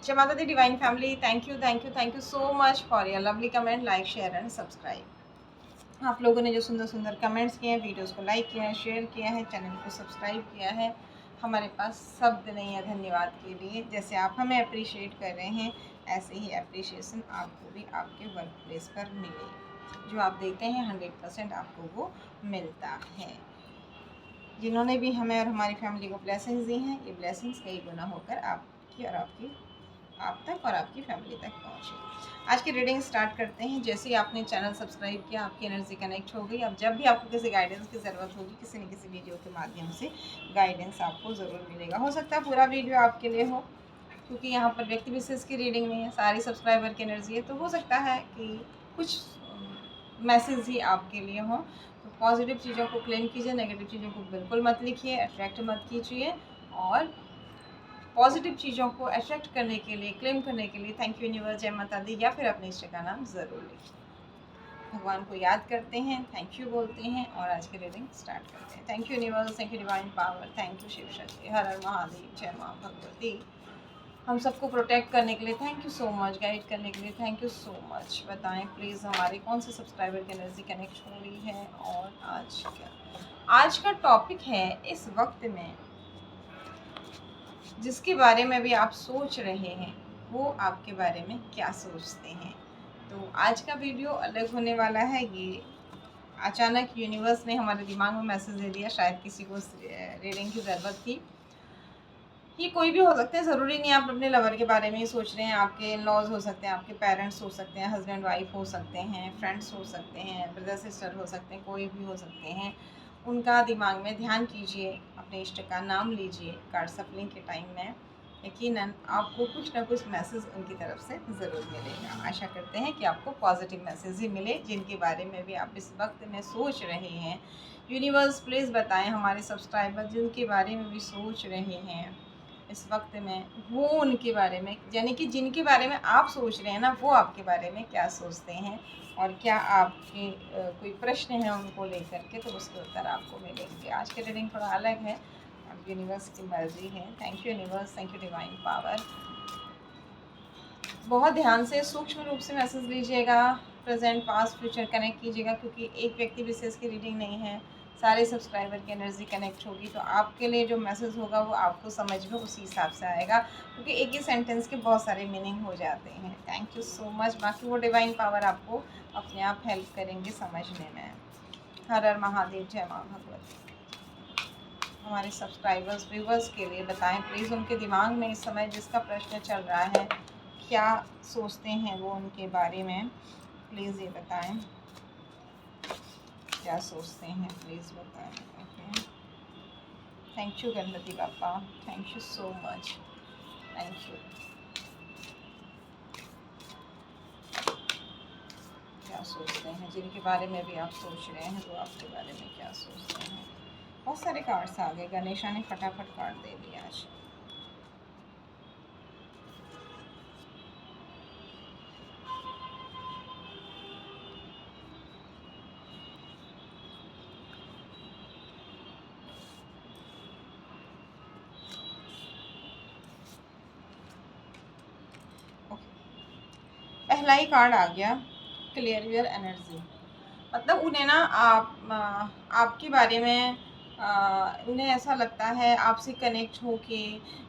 जय माता दी divine family, thank you so much for your lovely comment, like, share and subscribe. आप लोगों ने जो सुंदर सुंदर कमेंट्स किए हैं, वीडियोस को लाइक किया है, शेयर किया है, चैनल को सब्सक्राइब किया है, हमारे पास शब्द नहीं है धन्यवाद के लिए। जैसे आप हमें अप्रिशिएट कर रहे हैं, ऐसे ही अप्रिशिएशन आपको भी आपके वर्क प्लेस पर मिले। जो आप देते हैं 100% आपको वो मिलता है। जिन्होंने भी हमें और हमारी फैमिली को ब्लेसिंग्स दी हैं, ये ब्लेसिंग्स कई गुना होकर आपकी और आप तक और आपकी फैमिली तक पहुँचे। आज की रीडिंग स्टार्ट करते हैं। जैसे ही आपने चैनल सब्सक्राइब किया, आपकी एनर्जी कनेक्ट हो गई। अब जब भी आपको किसी गाइडेंस की ज़रूरत होगी, किसी न किसी वीडियो के माध्यम से गाइडेंस आपको ज़रूर मिलेगा। हो सकता है पूरा वीडियो आपके लिए हो, क्योंकि यहाँ पर व्यक्ति विशेष की रीडिंग नहीं है, सारी सब्सक्राइबर की एनर्जी है, तो हो सकता है कि कुछ मैसेज ही आपके लिए हों। तो पॉजिटिव चीज़ों को क्लेम कीजिए, नेगेटिव चीज़ों को बिल्कुल मत लिखिए, अट्रैक्ट मत कीजिए। और पॉजिटिव चीज़ों को अट्रैक्ट करने के लिए, क्लेम करने के लिए थैंक यू यूनिवर्स, जय माता दी या फिर अपने इष्ट का नाम ज़रूर लिखिए। भगवान को याद करते हैं, थैंक यू बोलते हैं और आज की रीडिंग स्टार्ट करते हैं। Thank you universe, thank you divine power, thank you Shiv Shakti, हर हर महादेव, जय माँ भगवती। हम सबको प्रोटेक्ट करने के लिए thank you so much, guide करने के लिए थैंक यू सो मच। बताएं प्लीज़ हमारे कौन से सब्सक्राइबर की एनर्जी कनेक्ट हो रही है और आज क्या। आज का टॉपिक है इस वक्त में जिसके बारे में भी आप सोच रहे हैं, वो आपके बारे में क्या सोचते हैं। तो आज का वीडियो अलग होने वाला है। ये अचानक यूनिवर्स ने हमारे दिमाग में मैसेज दे दिया, शायद किसी को रीडिंग की ज़रूरत थी। ये कोई भी हो सकते हैं, ज़रूरी नहीं आप अपने लवर के बारे में ही सोच रहे हैं। आपके इन लॉज हो सकते हैं, आपके पेरेंट्स हो सकते हैं, हस्बैंड वाइफ हो सकते हैं, फ्रेंड्स हो सकते हैं, ब्रदर सिस्टर हो सकते हैं, कोई भी हो सकते हैं। उनका दिमाग में ध्यान कीजिए, अपने इष्ट का नाम लीजिए। कार्ड सफलिंग के टाइम में यकीनन आपको कुछ ना कुछ मैसेज उनकी तरफ से ज़रूर मिलेगा। आशा करते हैं कि आपको पॉजिटिव मैसेज ही मिले, जिनके बारे में भी आप इस वक्त में सोच रहे हैं। यूनिवर्स प्लीज़ बताएं हमारे सब्सक्राइबर जिनके बारे में भी सोच रहे हैं इस वक्त में, वो उनके बारे में, यानी कि जिनके बारे में आप सोच रहे हैं ना, वो आपके बारे में क्या सोचते हैं और क्या आपके कोई प्रश्न है उनको लेकर के, तो उसके उत्तर आपको मिलेंगे। आज की रीडिंग थोड़ा अलग है, अब यूनिवर्स की मर्जी है। Thank you universe, thank you divine power. बहुत ध्यान से सूक्ष्म रूप से मैसेज लीजिएगा, प्रेजेंट पास्ट फ्यूचर कनेक्ट कीजिएगा, क्योंकि एक व्यक्ति विशेष की रीडिंग नहीं है, सारे सब्सक्राइबर की एनर्जी कनेक्ट होगी। तो आपके लिए जो मैसेज होगा वो आपको समझ में उसी हिसाब से आएगा, क्योंकि एक ही सेंटेंस के बहुत सारे मीनिंग हो जाते हैं। Thank you so much. बाकी वो डिवाइन पावर आपको अपने आप हेल्प करेंगे समझने में। हर हर महादेव, जय माँ भगवती। हमारे सब्सक्राइबर्स व्यूवर्स के लिए बताएं प्लीज़, उनके दिमाग में इस समय जिसका प्रश्न चल रहा है, क्या सोचते हैं वो उनके बारे में, प्लीज़ ये बताएं। क्या सोचते हैं प्लीज़ बताएं। ओके, थैंक यू गणपति बापा, thank you so much, thank you. क्या सोचते हैं जिनके बारे में भी आप सोच रहे हैं, वो आपके बारे में क्या सोचते हैं। बहुत सारे कार्ड्स आ गए, गणेशा ने फटाफट कार्ड दे दिया आज। पहला ही कार्ड आ गया, क्लियर योर एनर्जी। मतलब उन्हें ना आपके बारे में उन्हें ऐसा लगता है आपसे कनेक्ट होके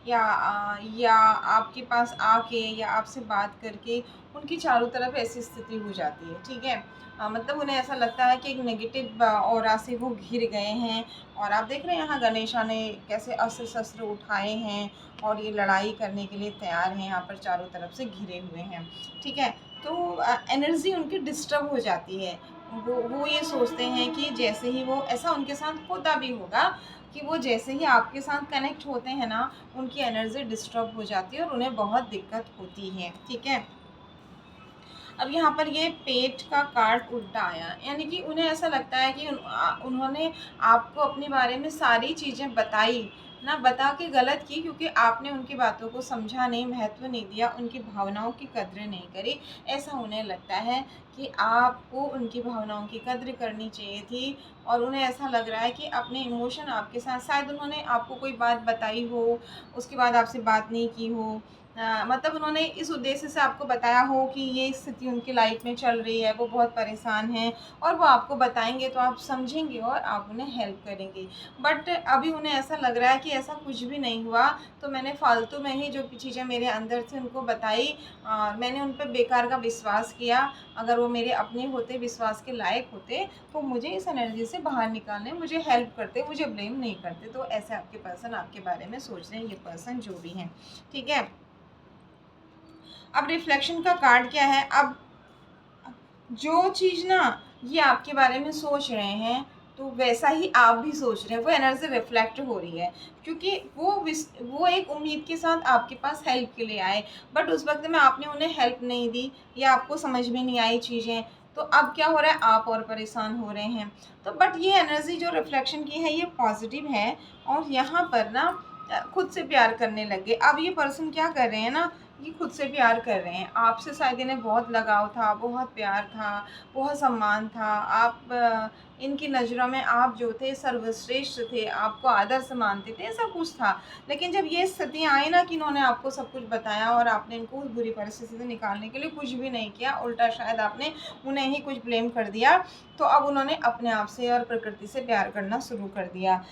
या आपके पास आके या आपसे बात करके उनकी चारों तरफ ऐसी स्थिति हो जाती है। ठीक है, मतलब उन्हें ऐसा लगता है कि एक नेगेटिव ऑरा से वो घिर गए हैं। और आप देख रहे हैं यहाँ गणेशा ने कैसे अस्त्र शस्त्र उठाए हैं और ये लड़ाई करने के लिए तैयार हैं, यहाँ पर चारों तरफ से घिरे हुए हैं। ठीक है, तो एनर्जी उनकी डिस्टर्ब हो जाती है। वो ये सोचते हैं कि जैसे ही वो, ऐसा उनके साथ होता भी होगा कि वो जैसे ही आपके साथ कनेक्ट होते हैं ना, उनकी एनर्जी डिस्टर्ब हो जाती है और उन्हें बहुत दिक्कत होती है। ठीक है, अब यहाँ पर ये पेट का कार्ड उल्टा आया, यानी कि उन्हें ऐसा लगता है कि उन्होंने आपको अपने बारे में सारी चीज़ें बताई ना, बता के गलत की, क्योंकि आपने उनकी बातों को समझा नहीं, महत्व नहीं दिया, उनकी भावनाओं की कद्र नहीं करी। ऐसा उन्हें लगता है कि आपको उनकी भावनाओं की कद्र करनी चाहिए थी। और उन्हें ऐसा लग रहा है कि अपने इमोशन आपके साथ, शायद उन्होंने आपको कोई बात बताई हो, उसके बाद आपसे बात नहीं की हो, मतलब उन्होंने इस उद्देश्य से आपको बताया हो कि ये स्थिति उनकी लाइफ में चल रही है, वो बहुत परेशान हैं और वो आपको बताएँगे तो आप समझेंगे और आप उन्हें हेल्प करेंगे। बट अभी उन्हें ऐसा लग रहा है कि ऐसा कुछ भी नहीं हुआ, तो मैंने फालतू में ही जो चीज़ें मेरे अंदर थी उनको बताई। मैंने उन पे बेकार का विश्वास किया। अगर वो मेरे अपने होते, विश्वास के लायक होते, तो मुझे इस एनर्जी से बाहर निकालने, मुझे हेल्प करते, मुझे ब्लेम नहीं करते। तो ऐसे आपके पर्सन आपके बारे में सोच रहे हैं, ये पर्सन जो भी हैं, ठीक है। अब रिफ्लेक्शन का कार्ड क्या है? अब जो चीज़ ना ये आपके बारे में सोच रहे हैं, तो वैसा ही आप भी सोच रहे हैं, वो एनर्जी रिफ्लेक्ट हो रही है, क्योंकि वो एक उम्मीद के साथ आपके पास हेल्प के लिए आए, बट उस वक्त में आपने उन्हें हेल्प नहीं दी या आपको समझ में नहीं आई चीज़ें, तो अब क्या हो रहा है, आप और परेशान हो रहे हैं। तो बट ये एनर्जी जो रिफ्लेक्शन की है, ये पॉजिटिव है और यहाँ पर ना खुद से प्यार करने लगे। अब ये पर्सन क्या कर रहे हैं ना, ये खुद से प्यार कर रहे हैं। आपसे शायद इन्हें बहुत लगाव था, बहुत प्यार था, बहुत सम्मान था। आप इनकी नज़रों में आप जो थे सर्वश्रेष्ठ थे, आपको आदर से मानते थे, ऐसा कुछ था। लेकिन जब ये स्थितियाँ आई ना कि इन्होंने आपको सब कुछ बताया और आपने इनको उस बुरी परिस्थिति से निकालने के लिए कुछ भी नहीं किया, उल्टा शायद आपने उन्हें ही कुछ ब्लेम कर दिया, तो अब उन्होंने अपने आप से और प्रकृति से प्यार करना शुरू कर दिया।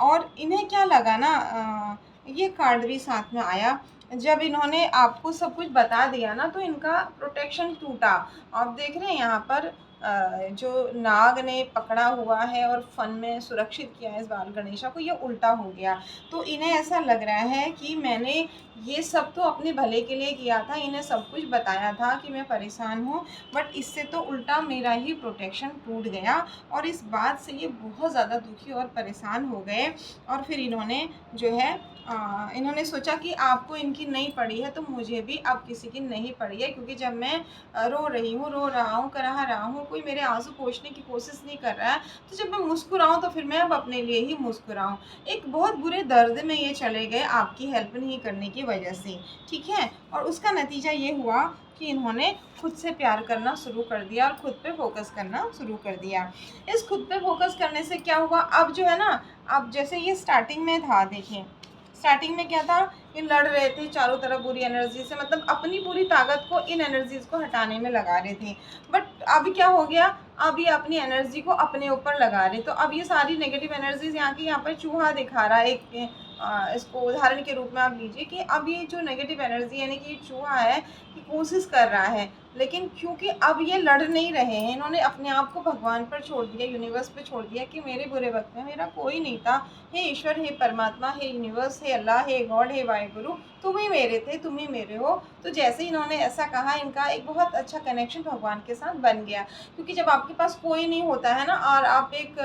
और इन्हें क्या लगा ना, ये कार्ड भी साथ में आया, जब इन्होंने आपको सब कुछ बता दिया ना, तो इनका प्रोटेक्शन टूटा। आप देख रहे हैं यहाँ पर जो नाग ने पकड़ा हुआ है और फन में सुरक्षित किया है इस बाल गणेशा को, ये उल्टा हो गया। तो इन्हें ऐसा लग रहा है कि मैंने ये सब तो अपने भले के लिए किया था, इन्हें सब कुछ बताया था कि मैं परेशान हूँ, बट इससे तो उल्टा मेरा ही प्रोटेक्शन टूट गया। और इस बात से ये बहुत ज़्यादा दुखी और परेशान हो गए। और फिर इन्होंने जो है इन्होंने सोचा कि आपको इनकी नहीं पड़ी है, तो मुझे भी अब किसी की नहीं पड़ी है, क्योंकि जब मैं रो रही हूँ, रो रहा हूँ, कराह रहा हूँ, कोई मेरे आंसू पोंछने की कोशिश नहीं कर रहा है, तो जब मैं मुस्कुराऊँ तो फिर मैं अब अपने लिए ही मुस्कुराऊँ। एक बहुत बुरे दर्द में ये चले गए आपकी हेल्प नहीं करने की वजह से, ठीक है। और उसका नतीजा ये हुआ कि इन्होंने खुद से प्यार करना शुरू कर दिया और खुद पे फोकस करना शुरू कर दिया। इस खुद पे फोकस करने से क्या हुआ, अब जो है ना, अब जैसे ये स्टार्टिंग में था, देखिए स्टार्टिंग में क्या था, ये लड़ रहे थे चारों तरफ बुरी एनर्जी से, मतलब अपनी पूरी ताकत को इन एनर्जीज को हटाने में लगा रहे थे। बट अभी क्या हो गया, अब ये अपनी एनर्जी को अपने ऊपर लगा रहे, तो अब ये सारी नेगेटिव एनर्जीज यहाँ पर चूहा दिखा रहा है एक, इसको उदाहरण के रूप में आप लीजिए कि अब ये जो नेगेटिव एनर्जी यानी कि चूहा है, कि कोशिश कर रहा है, लेकिन क्योंकि अब ये लड़ नहीं रहे हैं, इन्होंने अपने आप को भगवान पर छोड़ दिया, यूनिवर्स पे छोड़ दिया कि मेरे बुरे वक्त में मेरा कोई नहीं था, हे ईश्वर, हे परमात्मा, हे यूनिवर्स, हे अल्लाह, हे गॉड, हे वाहिगुरु, तुम ही मेरे थे, तुम ही मेरे हो। तो जैसे ही इन्होंने ऐसा कहा, इनका एक बहुत अच्छा कनेक्शन भगवान के साथ बन गया, क्योंकि जब आपके पास कोई नहीं होता है ना, और आप एक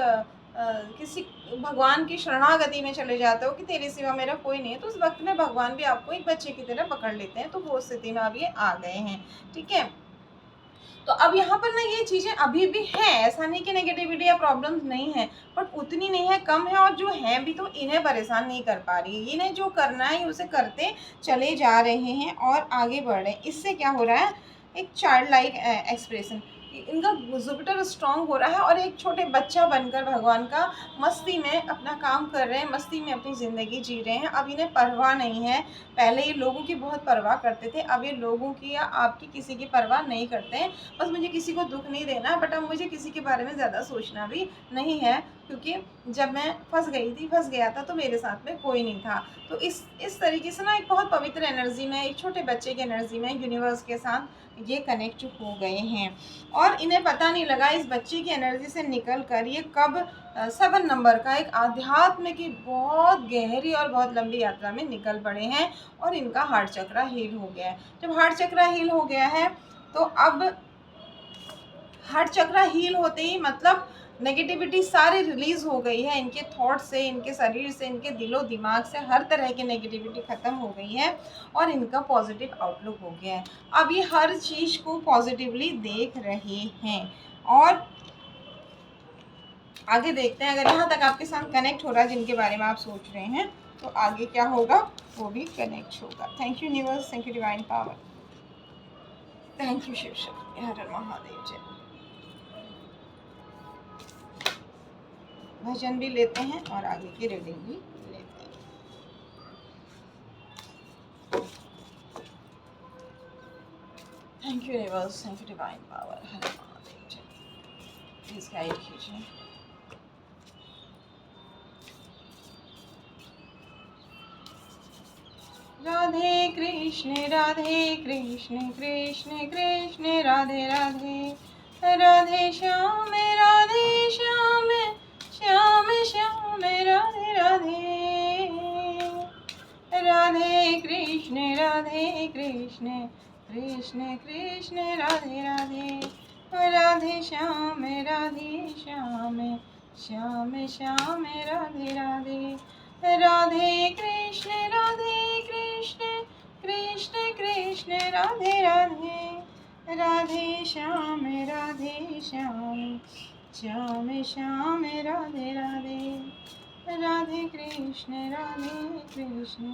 किसी भगवान की शरणागति में चले जाते हो कि तेरे सिवा मेरा कोई नहीं है, तो उस वक्त में भगवान भी आपको एक बच्चे की तरह पकड़ लेते हैं। तो वो स्थिति में अब ये आ गए हैं, ठीक है। तो अब यहाँ पर ना ये चीज़ें अभी भी हैं, ऐसा नहीं कि नेगेटिविटी या प्रॉब्लम्स नहीं है, बट उतनी नहीं है, कम है, और जो है भी तो इन्हें परेशान नहीं कर पा रही है। इन्हें जो करना है उसे करते चले जा रहे हैं और आगे बढ़ रहे हैं। इससे क्या हो रहा है, एक चाइल्ड लाइक एक्सप्रेशन, इनका जुपिटर स्ट्रांग हो रहा है और एक छोटे बच्चा बनकर भगवान का मस्ती में अपना काम कर रहे हैं, मस्ती में अपनी ज़िंदगी जी रहे हैं। अब इन्हें परवाह नहीं है, पहले ये लोगों की बहुत परवाह करते थे, अब ये लोगों की या आपकी किसी की परवाह नहीं करते हैं। बस मुझे किसी को दुख नहीं देना है, बट अब मुझे किसी के बारे में ज़्यादा सोचना भी नहीं है, क्योंकि जब मैं फंस गया था तो मेरे साथ में कोई नहीं था। तो इस तरीके से ना एक बहुत पवित्र एनर्जी में, एक छोटे बच्चे की एनर्जी में यूनिवर्स के साथ ये कनेक्ट हो गए हैं। और इन्हें पता नहीं लगा इस बच्चे की एनर्जी से निकल कर ये कब 7 नंबर का एक आध्यात्म की बहुत गहरी और बहुत लंबी यात्रा में निकल पड़े हैं और इनका हार्ट चक्रा हील हो गया है। जब हार्ट चक्रा हील हो गया है, तो अब हार्ट चक्रा हील होते ही मतलब नेगेटिविटी सारी रिलीज हो गई है, इनके थॉट से, इनके शरीर से, इनके दिलो दिमाग से हर तरह की नेगेटिविटी ख़त्म हो गई है और इनका पॉजिटिव आउटलुक हो गया है। अब ये हर चीज़ को पॉजिटिवली देख रहे हैं और आगे देखते हैं। अगर यहाँ तक आपके साथ कनेक्ट हो रहा है जिनके बारे में आप सोच रहे हैं, तो आगे क्या होगा वो भी कनेक्ट होगा। Thank you universe, thank you divine power, thank you Shiv Shakti, हर हर महादेव जय। भजन भी लेते हैं और आगे की रीडिंग भी लेते हैं। Thank you universe, thank you divine power, हरे महादेव जी, प्लीज गाइड कीजिए। राधे कृष्ण कृष्ण कृष्ण राधे राधे, राधे श्याम श्याम श्याम श्याम राधे राधे, राधे कृष्ण कृष्ण कृष्ण राधे राधे, राधे श्याम श्याम श्याम श्याम राधे राधे, राधे कृष्ण कृष्ण कृष्ण राधे राधे, राधे श्याम श्याम श्याम श्याम राधे राधे, राधे कृष्ण कृष्ण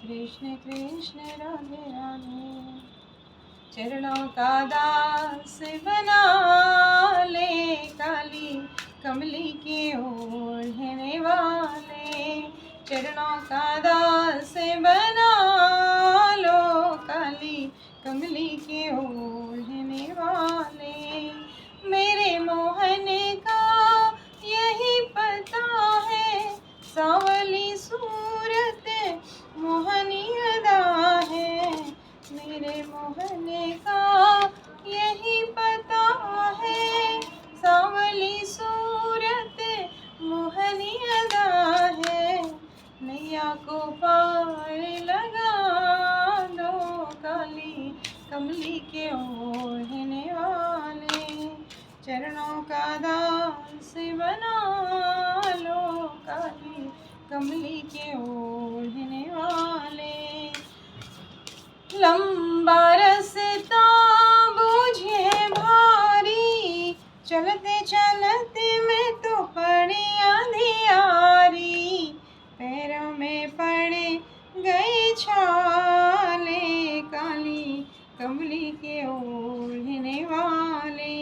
कृष्ण कृष्ण राधे राधे, चरणों का दास बना ले काली कमली की ओढ़ने वाले, चरणों का दास बना लो काली कमली की ओढ़ने वाले, मेरे मोहन का यही पता है, सांवली सूरत मोहनी अदा है, मेरे मोहन का यही पता है, सांवली सूरत मोहनी अदा है, नैया को पार लगा दो काली कमली के ओढ़ने वाले, चरणों का दास बना लो काली कमली के ओढ़ने वाले, लंबा रास्ता बूझे भारी, चलते चलते मैं तो पड़ी अंधियारी, पैरों में पड़े गए छाले काली कमली के ओढ़ने वाले,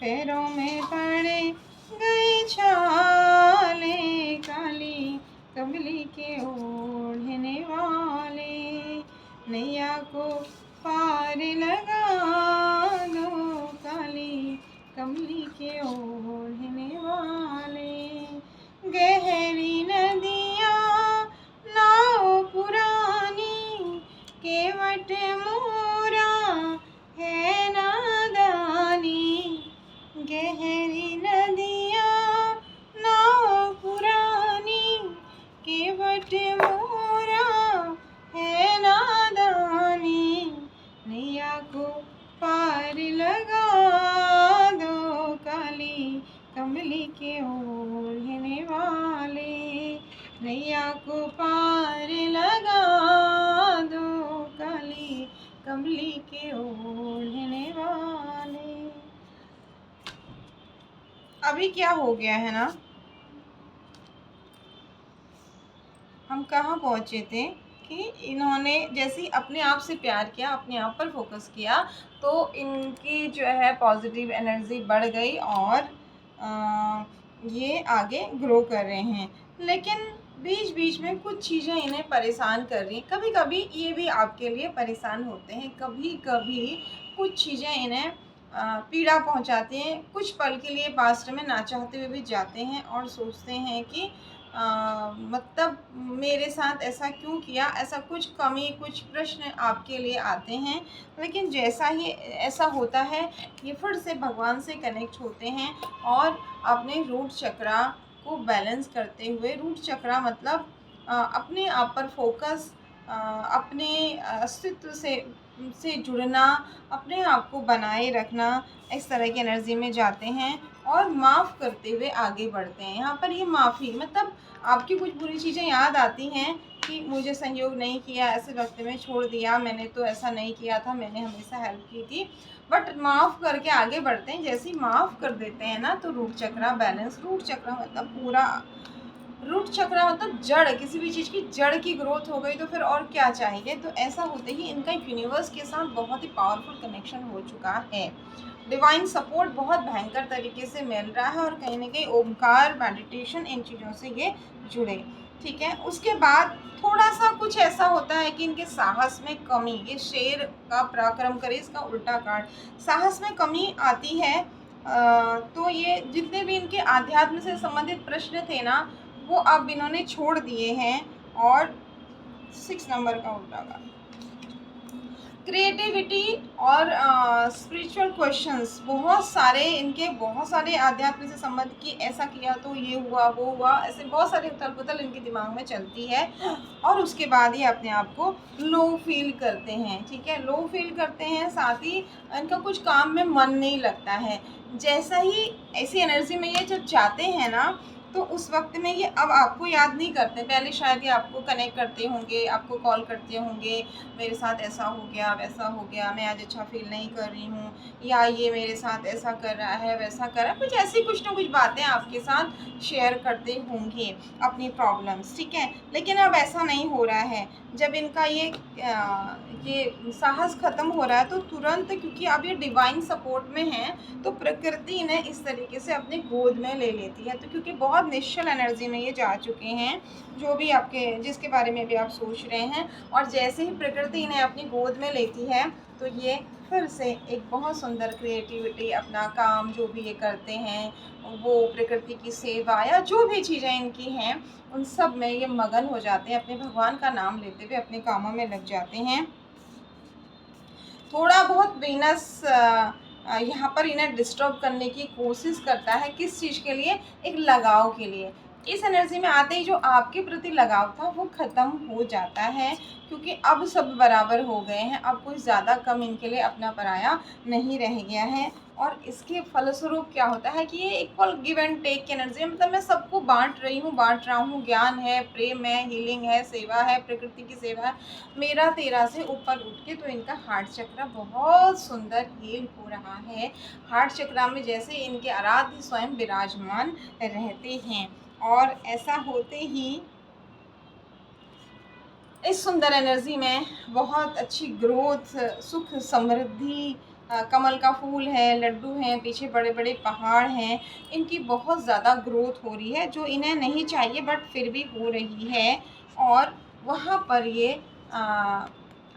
पैरों में पड़े गए छाले काली कमली के ओढ़ने वाले, नैया को पार लगा दो काली कमली के ओढ़ने वाले, गहरी नदियाँ नाव पुरानी, केवट मोरा है नादानी, गहरी नदियाँ नाव पुरानी, केवट मोरा है नादानी, नैया को पार लगा दो काली कमली के ओढ़ने वाले, नैया को पार लगा दो काली कमली के ओढ़ने वाले। अभी क्या हो गया है ना, हम कहाँ पहुँचे थे कि इन्होंने जैसे ही अपने आप से प्यार किया, अपने आप पर फोकस किया, तो इनकी जो है पॉजिटिव एनर्जी बढ़ गई और ये आगे ग्रो कर रहे हैं। लेकिन बीच बीच में कुछ चीज़ें इन्हें परेशान कर रही, कभी कभी ये भी आपके लिए परेशान होते हैं, कभी कभी कुछ चीज़ें इन्हें पीड़ा पहुंचाती हैं, कुछ पल के लिए पास्ट में ना चाहते हुए भी जाते हैं और सोचते हैं कि मतलब मेरे साथ ऐसा क्यों किया, ऐसा कुछ कमी, कुछ प्रश्न आपके लिए आते हैं। लेकिन जैसा ही ऐसा होता है, ये फिर से भगवान से कनेक्ट होते हैं और अपने रूट चक्रा को बैलेंस करते हुए, रूट चक्रा मतलब अपने आप पर फोकस, अपने अस्तित्व से जुड़ना, अपने आप को बनाए रखना, इस तरह की एनर्जी में जाते हैं और माफ़ करते हुए आगे बढ़ते हैं। यहाँ पर ये माफ़ी मतलब आपकी कुछ बुरी चीज़ें याद आती हैं कि मुझे सहयोग नहीं किया, ऐसे वक्त में छोड़ दिया, मैंने तो ऐसा नहीं किया था, मैंने हमेशा हेल्प की थी, बट माफ़ करके आगे बढ़ते हैं। जैसे ही माफ़ कर देते हैं ना, तो रूट चक्रा बैलेंस, रूट चक्रा मतलब पूरा, रूट चक्रा मतलब जड़, किसी भी चीज़ की जड़ की ग्रोथ हो गई तो फिर और क्या चाहिए। तो ऐसा होते ही इनका यूनिवर्स के साथ बहुत ही पावरफुल कनेक्शन हो चुका है, डिवाइन सपोर्ट बहुत भयंकर तरीके से मिल रहा है और कहीं ना कहीं ओमकार, मेडिटेशन, इन चीज़ों से ये जुड़े। ठीक है। उसके बाद थोड़ा-सा कुछ ऐसा होता है कि इनके साहस में कमी, ये शेर का पराक्रम करे इसका उल्टा कार्ड, साहस में कमी आती है। तो ये जितने भी इनके आध्यात्म से संबंधित प्रश्न थे ना, वो अब इन्होंने छोड़ दिए हैं। और 6 नंबर का उल्टा कार्ड, क्रिएटिविटी और स्पिरिचुअल क्वेश्चंस, बहुत सारे इनके, बहुत सारे आध्यात्म से संबंधित कि ऐसा किया तो ये हुआ वो हुआ, ऐसे बहुत सारी उथल पुथल इनके दिमाग में चलती है। और उसके बाद ये अपने आप को लो फील करते हैं। ठीक है, लो फील करते हैं, साथ ही इनका कुछ काम में मन नहीं लगता है। जैसा ही ऐसी एनर्जी में ये जब जाते हैं ना, तो उस वक्त में ये अब आपको याद नहीं करते। पहले शायद ये आपको कनेक्ट करते होंगे, आपको कॉल करते होंगे, मेरे साथ ऐसा हो गया वैसा हो गया, मैं आज अच्छा फील नहीं कर रही हूँ, या ये मेरे साथ ऐसा कर रहा है वैसा कर रहा है, कुछ ऐसी कुछ ना कुछ बातें आपके साथ शेयर करते होंगे अपनी प्रॉब्लम्स। ठीक है, लेकिन अब ऐसा नहीं हो रहा है। जब इनका ये साहस ख़त्म हो रहा है तो तुरंत, क्योंकि अब ये डिवाइन सपोर्ट में हैं, तो प्रकृति इन्हें इस तरीके से अपने गोद में ले लेती है। तो क्योंकि बहुत निश्चल एनर्जी में ये जा चुके हैं, जो भी आपके जिसके बारे में भी आप सोच रहे हैं, और जैसे ही प्रकृति इन्हें अपनी गोद में लेती है तो ये फिर से एक बहुत सुंदर क्रिएटिविटी, अपना काम जो भी ये करते हैं, वो प्रकृति की सेवा या जो भी चीज़ें इनकी हैं, उन सब में ये मगन हो जाते हैं, अपने भगवान का नाम लेते हुए अपने कामों में लग जाते हैं। थोड़ा बहुत वीनस यहाँ पर इन्हें डिस्टर्ब करने की कोशिश करता है, किस चीज़ के लिए, एक लगाव के लिए। इस एनर्जी में आते ही जो आपके प्रति लगाव था वो ख़त्म हो जाता है, क्योंकि अब सब बराबर हो गए हैं, अब कुछ ज़्यादा कम इनके लिए अपना पराया नहीं रह गया है। और इसके फलस्वरूप क्या होता है कि ये इक्वल गिव एंड टेक की एनर्जी है, मतलब मैं सबको बांट रहा हूँ, ज्ञान है, प्रेम है, हीलिंग है, सेवा है, प्रकृति की सेवा है, मेरा तेरा से ऊपर उठ के। तो इनका हार्ट चक्र बहुत सुंदर हील हो रहा है। हार्ट चक्र में जैसे इनके आराध्य स्वयं विराजमान रहते हैं, और ऐसा होते ही इस सुंदर एनर्जी में बहुत अच्छी ग्रोथ, सुख, समृद्धि, कमल का फूल है, लड्डू हैं, पीछे बड़े बड़े पहाड़ हैं, इनकी बहुत ज़्यादा ग्रोथ हो रही है, जो इन्हें नहीं चाहिए बट फिर भी हो रही है। और वहाँ पर ये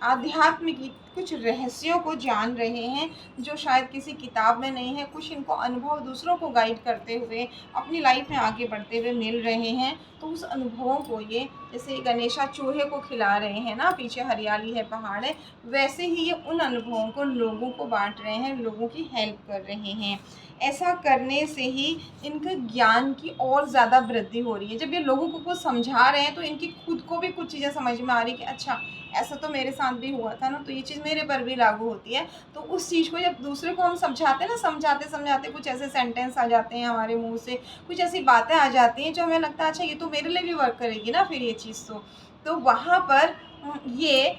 आध्यात्म की कुछ रहस्यों को जान रहे हैं, जो शायद किसी किताब में नहीं है। कुछ इनको अनुभव दूसरों को गाइड करते हुए अपनी लाइफ में आगे बढ़ते हुए मिल रहे हैं। तो उस अनुभवों को ये, जैसे गणेशा चूहे को खिला रहे हैं ना, पीछे हरियाली है, पहाड़ है, वैसे ही ये उन अनुभवों को लोगों को बांट रहे हैं, लोगों की हेल्प कर रहे हैं। ऐसा करने से ही इनके ज्ञान की और ज़्यादा वृद्धि हो रही है। जब ये लोगों को कुछ समझा रहे हैं तो इनकी खुद को भी कुछ चीज़ें समझ में आ रही कि अच्छा ऐसा तो मेरे साथ भी हुआ था ना, तो ये चीज़ मेरे पर भी लागू होती है। तो उस चीज़ को जब दूसरे को हम समझाते हैं ना, समझाते समझाते कुछ ऐसे सेंटेंस आ जाते हैं हमारे मुंह से, कुछ ऐसी बातें आ जाती हैं जो हमें लगता है अच्छा ये तो मेरे लिए भी वर्क करेगी ना फिर ये चीज़। तो वहाँ पर ये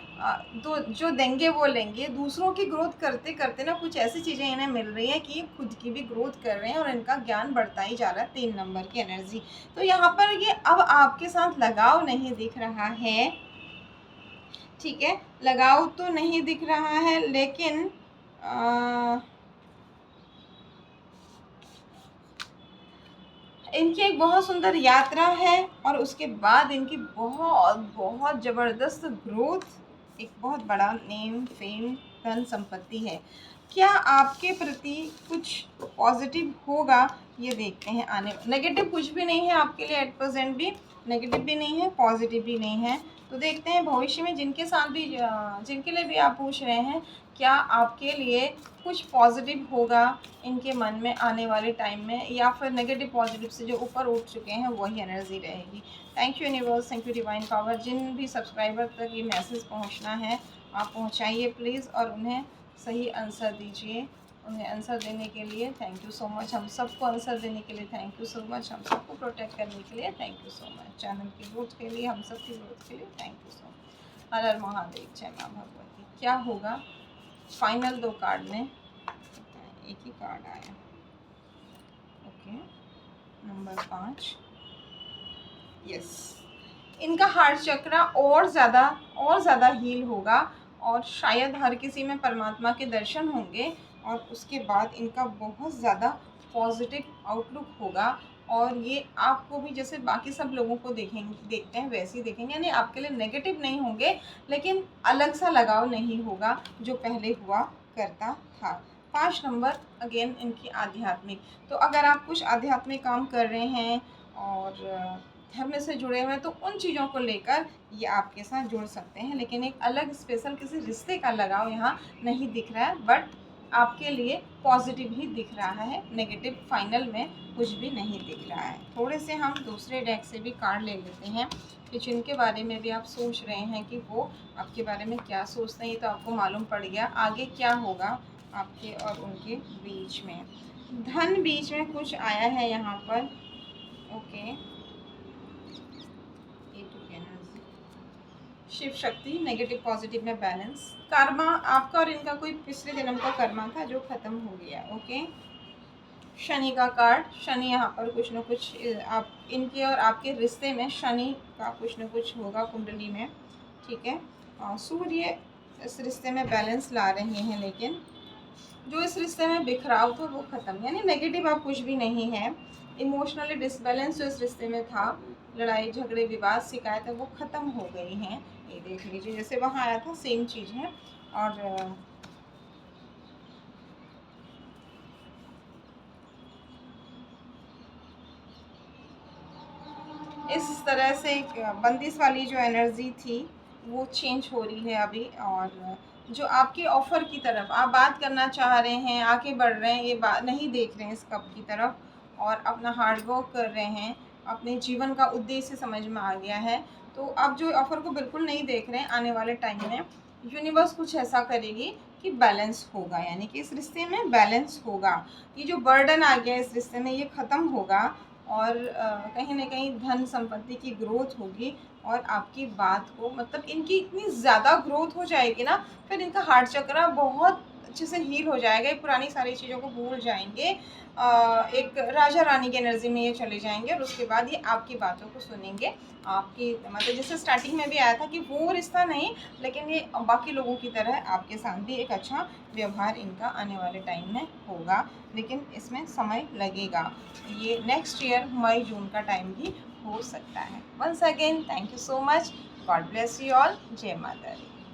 तो जो देंगे वो लेंगे, दूसरों की ग्रोथ करते करते ना कुछ ऐसी चीज़ें इन्हें मिल रही हैं कि खुद की भी ग्रोथ कर रहे हैं, और इनका ज्ञान बढ़ता ही जा रहा है। 3 नंबर की एनर्जी, तो यहाँ पर ये अब आपके साथ लगाव नहीं दिख रहा है। ठीक है, लगाव तो नहीं दिख रहा है, लेकिन इनकी एक बहुत सुंदर यात्रा है, और उसके बाद इनकी बहुत बहुत ज़बरदस्त ग्रोथ, एक बहुत बड़ा नेम, फेम, धन संपत्ति है। क्या आपके प्रति कुछ पॉजिटिव होगा, ये देखते हैं आने। नेगेटिव कुछ भी नहीं है आपके लिए एट प्रेजेंट, भी नेगेटिव भी नहीं है, पॉजिटिव भी नहीं है। तो देखते हैं भविष्य में जिनके साथ भी, जिनके लिए भी आप पूछ रहे हैं, क्या आपके लिए कुछ पॉजिटिव होगा इनके मन में आने वाले टाइम में, या फिर नेगेटिव पॉजिटिव से जो ऊपर उठ चुके हैं वही एनर्जी रहेगी। Thank you universe, thank you divine power. जिन भी सब्सक्राइबर तक ये मैसेज पहुंचना है आप पहुंचाइए प्लीज़, और उन्हें सही आंसर दीजिए। उन्हें आंसर देने के लिए थैंक यू सो मच, हम सबको आंसर देने के लिए थैंक यू सो मच, हम सबको प्रोटेक्ट करने के लिए thank you so much, channel की ग्रोथ के लिए, हम सब की ग्रोथ के लिए थैंक यू सो मच। हर हर महादेव, जय माँ भगवती। क्या होगा फाइनल 2 कार्ड में, एक ही कार्ड आया। Okay, number 5, yes. इनका हार्ट चक्र और ज़्यादा हील होगा, और शायद हर किसी में परमात्मा के दर्शन होंगे, और उसके बाद इनका बहुत ज़्यादा पॉजिटिव आउटलुक होगा, और ये आपको भी जैसे बाकी सब लोगों को देखते हैं वैसे ही देखेंगे, यानी आपके लिए नेगेटिव नहीं होंगे, लेकिन अलग सा लगाव नहीं होगा जो पहले हुआ करता था। 5 नंबर अगेन इनकी आध्यात्मिक। तो अगर आप कुछ आध्यात्मिक काम कर रहे हैं और धर्म से जुड़े हुए हैं तो उन चीज़ों को लेकर ये आपके साथ जुड़ सकते हैं, लेकिन एक अलग स्पेशल किसी रिश्ते का लगाव यहाँ नहीं दिख रहा है, बट आपके लिए पॉजिटिव ही दिख रहा है, नेगेटिव फाइनल में कुछ भी नहीं दिख रहा है। थोड़े से हम दूसरे डेक से भी कार्ड ले लेते हैं कि जिनके बारे में भी आप सोच रहे हैं कि वो आपके बारे में क्या सोचते हैं। ये तो आपको मालूम पड़ गया आगे क्या होगा आपके और उनके बीच में। धन बीच में कुछ आया है यहाँ पर, okay. Shiv Shakti, negative positive में बैलेंस। कर्मा, आपका और इनका कोई पिछले जन्म का कर्मा था जो खत्म हो गया, ओके। शनि का कार्ड, शनि यहाँ पर कुछ न कुछ आप इनके और आपके रिश्ते में शनि का कुछ न कुछ होगा कुंडली में, ठीक है। और सूर्य इस रिश्ते में बैलेंस ला रहे हैं, लेकिन जो इस रिश्ते में बिखराव था वो ख़त्म, यानी नेगेटिव आप कुछ भी नहीं है। इमोशनली डिसबैलेंस जो इस रिश्ते में था, लड़ाई झगड़े विवाद शिकायतें वो ख़त्म हो गई हैं। ये देख लीजिए जैसे वहाँ आया था सेम चीज़ है। और इस तरह से बंदिश वाली जो एनर्जी थी वो चेंज हो रही है अभी। और जो आपके ऑफ़र की तरफ आप बात करना चाह रहे हैं, आगे बढ़ रहे हैं, ये बात नहीं देख रहे हैं इस कप की तरफ और अपना हार्ड वर्क कर रहे हैं, अपने जीवन का उद्देश्य समझ में आ गया है, तो आप जो ऑफ़र को बिल्कुल नहीं देख रहे हैं, आने वाले टाइम में यूनिवर्स कुछ ऐसा करेगी कि बैलेंस होगा, यानी कि इस रिश्ते में बैलेंस होगा। ये जो बर्डन आ गया इस रिश्ते में ये ख़त्म होगा और कहीं न कहीं धन संपत्ति की ग्रोथ होगी और आपकी बात को मतलब इनकी इतनी ज़्यादा ग्रोथ हो जाएगी ना, फिर इनका हार्ट चक्र बहुत अच्छे से हील हो जाएगा, ये पुरानी सारी चीज़ों को भूल जाएंगे। एक राजा रानी की एनर्जी में ये चले जाएंगे और उसके बाद ये आपकी बातों को सुनेंगे। आपकी मतलब जैसे स्टार्टिंग में भी आया था कि वो रिश्ता नहीं, लेकिन ये बाकी लोगों की तरह आपके साथ भी एक अच्छा व्यवहार इनका आने वाले टाइम में होगा, लेकिन इसमें समय लगेगा। ये नेक्स्ट ईयर मई जून का टाइम भी हो सकता है। Once again thank you so much, God bless you all, जय माता दी।